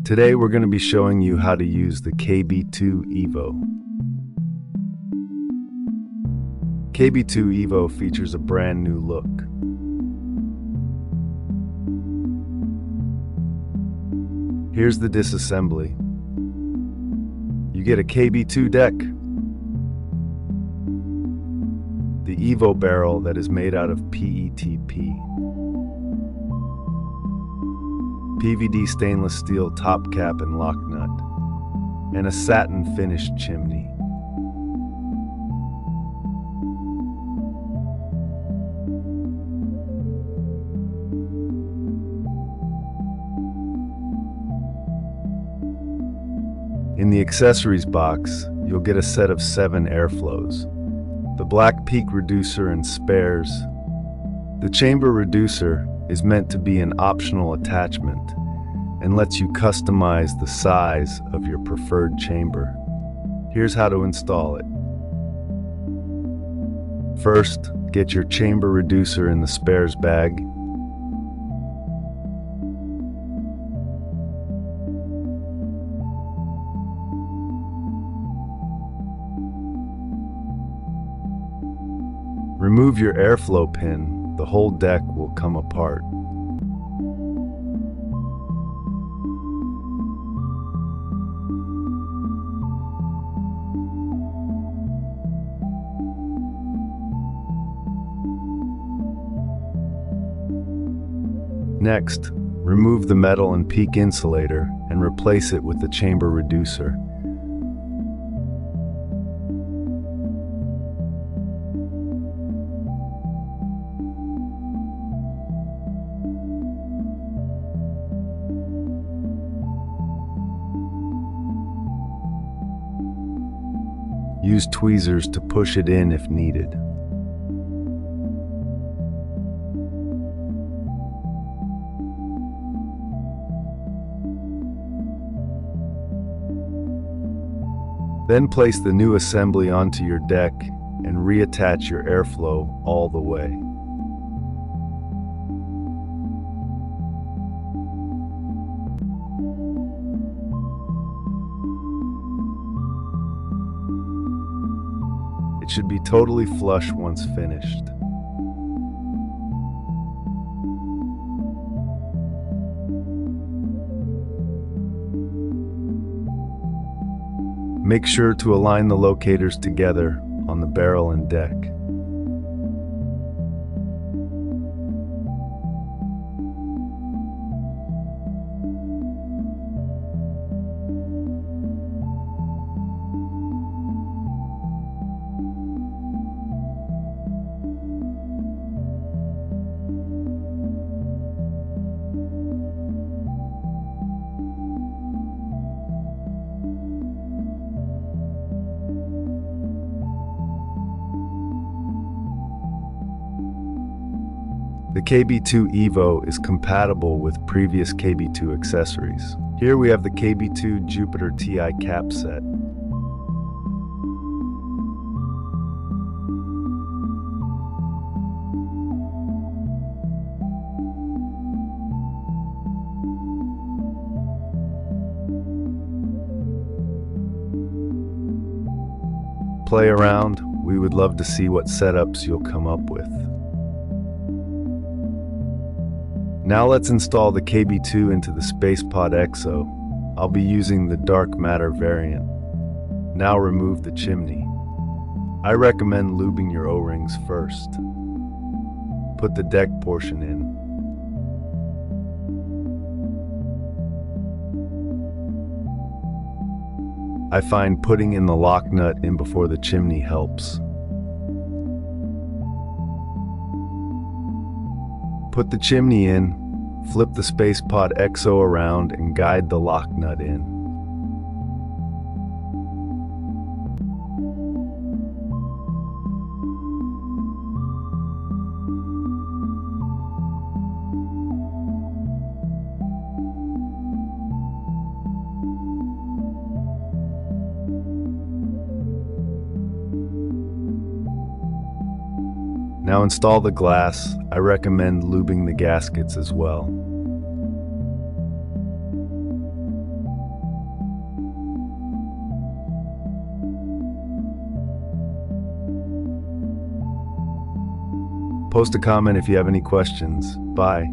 Today we're going to be showing you how to use the Kb2 Evo. Kb2 Evo features a brand new look. Here's the disassembly. You get a Kb2 deck, the Evo barrel that is made out of PETP, PVD stainless steel top cap and lock nut, and a satin finished chimney. In the accessories box, you'll get a set of 7 airflows, the black peak reducer and spares. The chamber reducer is meant to be an optional attachment and lets you customize the size of your preferred chamber. Here's how to install it. First, get your chamber reducer in the spares bag. Remove your airflow pin, the whole deck will come apart. Next, remove the metal and peak insulator and replace it with the chamber reducer. Use tweezers to push it in if needed. Then place the new assembly onto your deck and reattach your airflow all the way. It should be totally flush once finished. Make sure to align the locators together on the barrel and deck. The Kb2 Evo is compatible with previous Kb2 accessories. Here we have the Kb2 Jupiter TI cap set. Play around. We would love to see what setups you'll come up with. Now let's install the Kb2 into the SpacePod EXO. I'll be using the dark matter variant. Now remove the chimney. I recommend lubing your O-rings first. Put the deck portion in. I find putting in the lock nut in before the chimney helps. Put the chimney in, flip the SpacePod EXO around and guide the lock nut in. Now install the glass. I recommend lubing the gaskets as well. Post a comment if you have any questions. Bye.